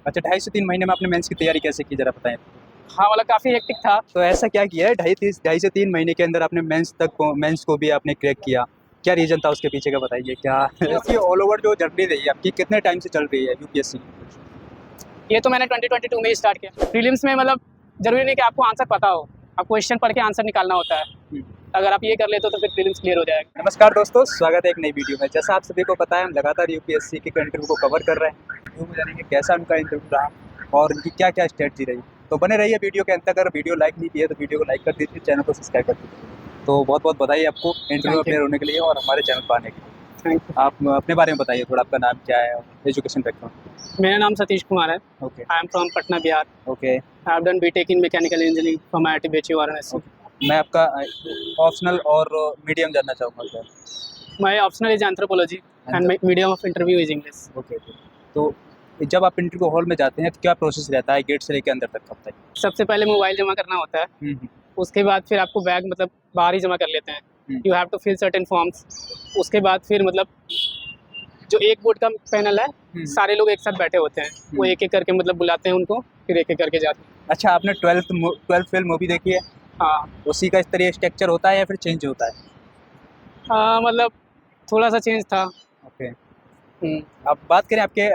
अच्छा, 2.5 से 3 महीने में आपने मेंस की तैयारी कैसे की, जरा बताएं। हाँ मतलब काफ़ी हेक्टिक था। तो ऐसा क्या किया है, 2.5 से 3 महीने के अंदर आपने मेंस को भी आपने क्रैक किया? क्या रीजन था उसके पीछे का, बताइए क्या? ऐसी ऑल ओवर जो जर्नी रही है आपकी, कितने टाइम से चल रही है यूपीएससी? ये तो मैंने 2022 में ही स्टार्ट किया। प्रीलिम्स में मतलब ज़रूरी नहीं कि आपको आंसर पता हो, आप क्वेश्चन पढ़ के आंसर निकालना होता है। अगर आप ये कर लेते हो तो फिर प्रीलिम्स क्लियर हो जाएगा। नमस्कार दोस्तों, स्वागत है एक नई वीडियो में। जैसा आप सभी को पता है, हम लगातार यूपीएससी के इंटरव्यू को कवर कर रहे हैं। वीडियो में जानेंगे कैसा उनका इंटरव्यू रहा और उनकी क्या क्या स्ट्रेटजी रही। तो बने रहिए वीडियो के अंत तक। अगर वीडियो लाइक नहीं की है तो वीडियो को लाइक कर दीजिए, चैनल को सब्सक्राइब कर दीजिए। तो बहुत बहुत बधाई आपको इंटरव्यू में Thank you. अपेयर होने के लिए और हमारे चैनल पर आने के लिए। Thank you. आप अपने बारे में बताइए थोड़ा, आपका नाम क्या है, एजुकेशन बैकग्राउंड? मेरा नाम सतीश कुमार है। Okay I am from Patna, Bihar. Okay I have done BTech in mechanical engineering from IIT BHU Varanasi. मैं आपका ऑप्शनल और मीडियम जानना चाहूँगा sir. My optional is anthropology and medium of interview is English. Okay okay. तो जब आप इंटरव्यू हॉल में जाते हैं तो क्या प्रोसेस रहता है गेट से लेकर अंदर तक का, बताइए। सबसे पहले मोबाइल जमा करना होता है, हम्म, उसके बाद फिर आपको बैग मतलब बाहर ही जमा कर लेते हैं। You have to fill certain forms. उसके बाद फिर मतलब जो एक बोर्ड का पैनल है, सारे लोग एक साथ बैठे होते हैं, वो एक एक करके मतलब बुलाते हैं उनको, फिर एक एक करके जाते हैं। अच्छा, आपने ट्वेल्थ फेल मूवी देखी है? हाँ उसी का इस तरह स्ट्रक्चर होता है या फिर चेंज होता है? हाँ मतलब थोड़ा सा चेंज था। ओके। अब बात करें आपके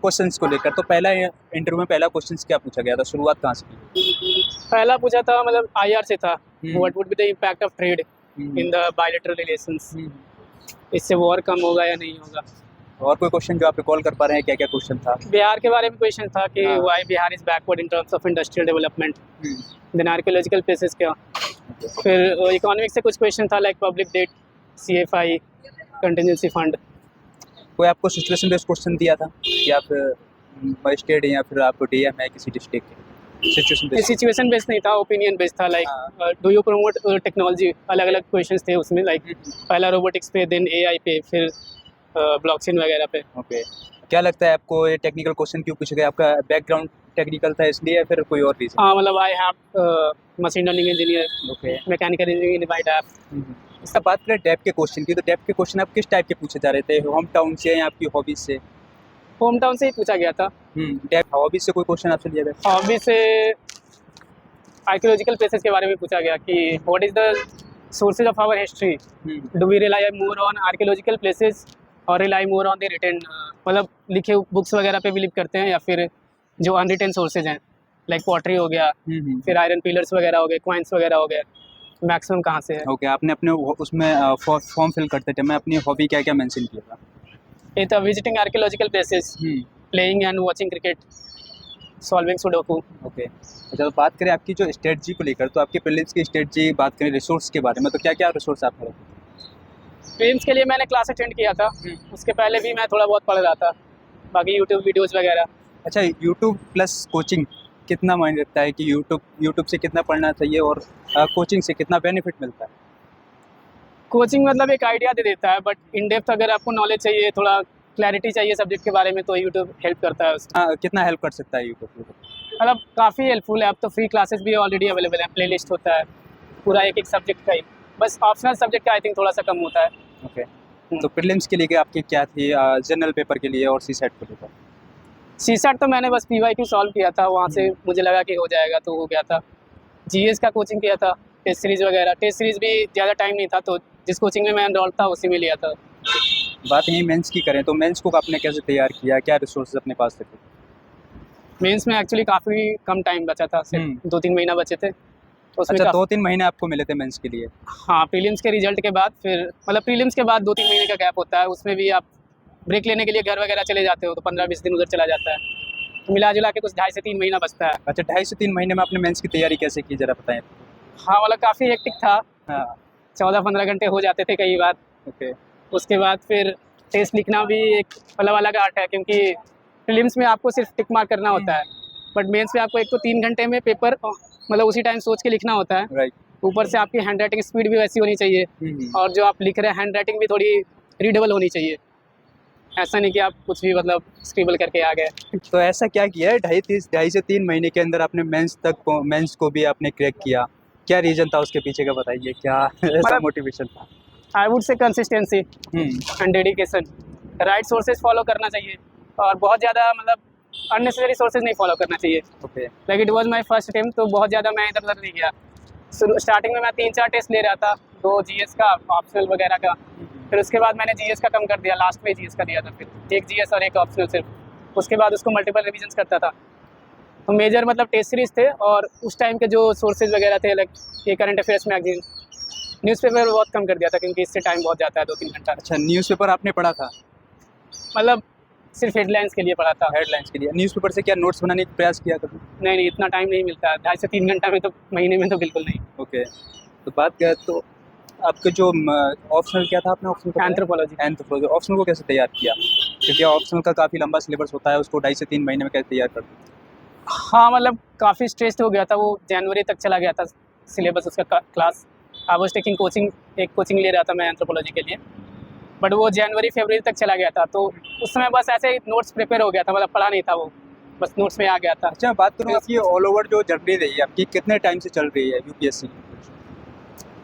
क्वेश्चंस को लेकर, तो पहला इंटरव्यू में पहला क्वेश्चंस क्या पूछा गया था, शुरुआत कहाँ से की? पहला पूछा था मतलब IR से था, hmm. What would be the impact of trade in the bilateral relations. इससे वॉर कम होगा या नहीं होगा। और कोई क्वेश्चन जो आप रिकॉल कर पा रहे हैं, क्या क्या क्वेश्चन था? बिहार के बारे में क्वेश्चन था कि हाँ। Why Bihar is backward in terms of industrial development. Then archaeological places क्या। फिर इकोनॉमिक्स से कुछ क्वेश्चन था like public debt, CFI, contingency fund. कोई आपको सिचुएशन बेस्ड क्वेश्चन दिया था कि आप मजिस्ट्रेट हैं या फिर आप DM है किसी डिस्ट्रिक्ट के? सिचुएशन ये बेस्ड। सिचुएशन बेस्ड नहीं था, ओपिनियन बेस्ड था। Like do you promote technology, अलग अलग क्वेश्चंस थे उसमें। लाइक पहला रोबोटिक्स पे, देन AI पे, फिर ब्लॉकचेन वगैरह पे। ओके। क्या लगता है आपको ये टेक्निकल क्वेश्चन क्यों पूछा गया? आपका बैकग्राउंड टेक्निकल था इसलिए या फिर कोई और रीज़न? हाँ मतलब I have machine learning engineer, okay. Mechanical engineering in my lab. इसका बात करें डेप के क्वेश्चन की, तो डेप के क्वेश्चन आप किस टाइप के पूछे जा रहे थे? होम टाउन से या आपकी हॉबीज से? होम टाउन से ही पूछा गया था। डेप हॉबीज से कोई क्वेश्चन आपसे लिया गया? हॉबी से आर्कियोलॉजिकल प्लेसेस के बारे में पूछा गया कि what is the sources of our history, do we rely more on archaeological places और rely more on the written, मतलब लिखे बुक्स वगैरह पे बिलीव करते हैं या फिर जो अनरिटन सोर्सेज हैं लाइक पॉटरी हो गया, फिर आयरन पिलर्स वगैरह हो गए, क्वाइंस वगैरह हो गए, मैक्सिमम कहाँ से है। ओके, आपने अपने उसमें फॉर्म फिल करते थे, मैं अपनी हॉबी क्या क्या मेंशन किया था? ये था visiting archaeological places, playing and watching cricket, solving sudoku. Okay. अच्छा, तो बात करें आपकी जो स्ट्रेटजी को लेकर, तो आपके प्रीलिम्स की स्ट्रेटजी बात करें रिसोर्स के बारे में, तो क्या क्या रिसोर्स आपने रखे? प्रीलिम्स के लिए मैंने क्लास अटेंड किया था, उसके पहले भी मैं थोड़ा बहुत पढ़ रहा था, बाकी यूट्यूब वीडियोज़ वगैरह। अच्छा, यूट्यूब प्लस कोचिंग कितना मायने रखता है कि यूट्यूब से कितना पढ़ना चाहिए और कोचिंग से कितना बेनिफिट मिलता है? कोचिंग मतलब एक आइडिया दे देता है, बट इन डेप्थ अगर आपको नॉलेज चाहिए, थोड़ा क्लैरिटी चाहिए सब्जेक्ट के बारे में, तो यूट्यूब हेल्प करता है उसमें। कितना हेल्प कर सकता है यूट्यूब? मतलब काफ़ी हेल्पफुल है। अब तो फ्री क्लासेस भी ऑलरेडी अवेलेबल है, प्ले लिस्ट होता है पूरा एक एक सब्जेक्ट का ही। बस ऑप्शनल सब्जेक्ट का आई थिंक थोड़ा सा कम होता है। ओके। तो प्रीलिम्स के लिए आपकी क्या थी, जनरल पेपर के लिए और CSAT को लेकर? CSAT तो मैंने बस PYQ सॉल्व किया था, वहाँ से मुझे लगा कि हो जाएगा तो हो गया था। GS का कोचिंग किया था, टेस्ट सीरीज़ वगैरह। टेस्ट सीरीज़ भी ज़्यादा टाइम नहीं था, तो जिस कोचिंग में मैं एनरोल था उसी में लिया था। बात यही मेंस की करें तो मेंस को आपने कैसे तैयार किया, क्या रिसोर्सेज अपने पास थे? मेंस में एक्चुअली काफ़ी कम टाइम बचा था, सिर्फ 2-3 महीना बचे थे, तो उसमें अच्छा, 2-3 महीने आपको मिले थे मेंस के लिए? हाँ, प्रीलिम्स के रिजल्ट के बाद फिर मतलब प्रीलिम्स के बाद 2-3 महीने का गैप होता है, उसमें भी आप ब्रेक लेने के लिए घर वगैरह चले जाते हो, तो 15-20 दिन उधर चला जाता है, तो मिला जुला के कुछ 2.5 से 3 महीना बचता है। अच्छा, 2.5 से 3 महीने में आपने मेंस की तैयारी कैसे की, जरा बताएं। हाँ मतलब काफ़ी हेक्टिक था। हाँ। 14-15 घंटे हो जाते थे कई बार। ओके। उसके बाद फिर टेस्ट लिखना भी एक मतलब अलग आर्ट है, क्योंकि प्रीलिम्स में आपको सिर्फ टिक मार्क करना होता है, बट मेंस में आपको एक तो 3 घंटे में पेपर मतलब उसी टाइम सोच के लिखना होता है। राइट। ऊपर से आपकी हैंड राइटिंग स्पीड भी वैसी होनी चाहिए, और जो आप लिख रहे हैं हैंड राइटिंग भी थोड़ी रीडेबल होनी चाहिए। ऐसा नहीं कि आप कुछ भी मतलब स्क्रिबल करके आ गए। तो ऐसा क्या किया है, 2.5 से 3 महीने के अंदर आपने मेंस को भी आपने क्रैक किया? क्या रीजन था उसके पीछे का, बताइए क्या ऐसा मोटिवेशन था? I would say consistency and dedication, right sources follow करना चाहिए, और बहुत ज़्यादा मतलब अननेसेसरी सोर्सेज नहीं फॉलो करना चाहिए। Okay. Like it was my first attempt, तो बहुत ज़्यादा मैं इधर उधर नहीं गया। स्टार्टिंग में मैं 3-4 टेस्ट ले रहा था, 2 जीएस का, ऑप्शनल वगैरह का। फिर उसके बाद मैंने जीएस का कम कर दिया, लास्ट में जीएस का दिया था, फिर एक जीएस और एक ऑप्शनल सिर्फ। उसके बाद उसको मल्टीपल रिविजन्स करता था। तो मेजर मतलब टेस्ट सीरीज थे, और उस टाइम के जो सोर्सेज वगैरह थे, लाइक ये करंट अफेयर्स मैगजीन, न्यूज़पेपर बहुत कम कर दिया था, क्योंकि इससे टाइम बहुत जाता है 2-3 घंटा। अच्छा, न्यूज़पेपर आपने पढ़ा था? मतलब सिर्फ हेडलाइंस के लिए पढ़ा था। हेडलाइंस के लिए। न्यूज़पेपर से क्या नोट्स बनाने का प्रयास किया कभी? नहीं, इतना टाइम नहीं मिलता है, 2.5 से 3 घंटा में तो महीने में तो बिल्कुल नहीं। ओके। तो बात क्या है, तो आपके जो ऑप्शनल क्या था, आपने ऑप्शनल एंथ्रोपोलॉजी। एंथ्रोपोलॉजी, ऑप्शनल को कैसे तैयार किया? क्योंकि ऑप्शनल का काफ़ी लंबा सिलेबस होता है, उसको 2.5 से 3 महीने में कैसे तैयार करते हैं? हाँ, मतलब काफ़ी स्ट्रेस्ड हो गया था, वो जनवरी तक चला गया था सिलेबस उसका class. I was taking coaching, एक कोचिंग ले रहा था मैं एंथ्रोपोलॉजी के लिए, बट वो जनवरी फरवरी तक चला गया था। तो उस समय बस ऐसे ही नोट्स प्रिपेयर हो गया था, मतलब पढ़ा नहीं था वो, बस नोट्स में आ गया था। अच्छा, बात करूँ आपकी ऑल ओवर जो जर्नी रही है आपकी, कितने टाइम से चल रही है यूपीएससी?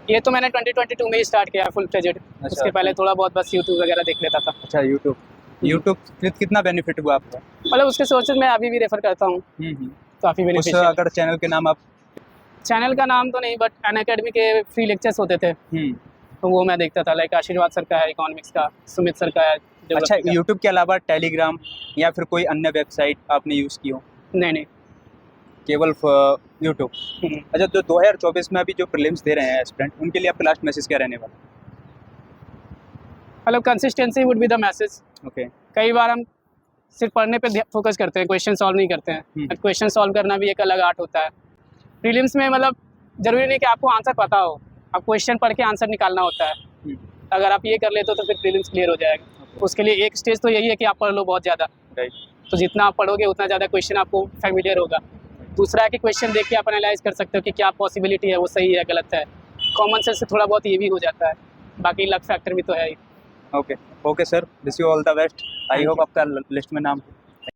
ये तो मैंने 2022 में ही स्टार्ट किया फुल फ्लेजेड। उसके पहले थोड़ा बहुत बस यूट्यूब वगैरह देख लेता था। अच्छा, यूट्यूब कितना बेनिफिट हुआ आपको? मतलब उसके सोर्सेज मैं अभी भी रेफर करता हूँ, काफ़ी उस बेनिफिशियल। अगर चैनल के नाम आप? चैनल का नाम तो नहीं, बट अनअकैडमी के फ्री लेक्चर्स होते थे, तो वो मैं देखता था। लाइक आशीर्वाद सर का है इकोनॉमिक्स का, सुमित सर का है। अच्छा, यूट्यूब के अलावा टेलीग्राम या फिर कोई अन्य वेबसाइट आपने यूज़ की हो? नहीं। केवल यूट्यूब। अच्छा, तो 2024 में अभी जो प्रीलिम्स दे रहे हैं एस्पिरेंट, उनके लिए आपका लास्ट मैसेज क्या रहने वाला? मतलब consistency would be the message. Okay. कई बार हम सिर्फ पढ़ने पे फोकस करते हैं, क्वेश्चन सॉल्व नहीं करते हैं। क्वेश्चन सॉल्व करना भी एक अलग आर्ट होता है। प्रीलिम्स में मतलब ज़रूरी नहीं कि आपको आंसर पता हो, आप क्वेश्चन पढ़ के आंसर निकालना होता है। अगर आप ये कर लेते हो तो फिर प्रीलिम्स क्लियर हो जाएगा। उसके लिए एक स्टेज तो यही है कि आप पढ़ लो बहुत ज़्यादा। तो जितना आप पढ़ोगे उतना ज़्यादा क्वेश्चन आपको फैमिलियर होगा। दूसरा है कि क्वेश्चन देख के आप एनालाइज कर सकते हो कि क्या पॉसिबिलिटी है, वो सही है गलत है। कॉमन सेंस से थोड़ा बहुत ये भी हो जाता है, बाकी लक फैक्टर भी तो है ही। Okay sir, wish you all the best. I hope आपका लिस्ट में नाम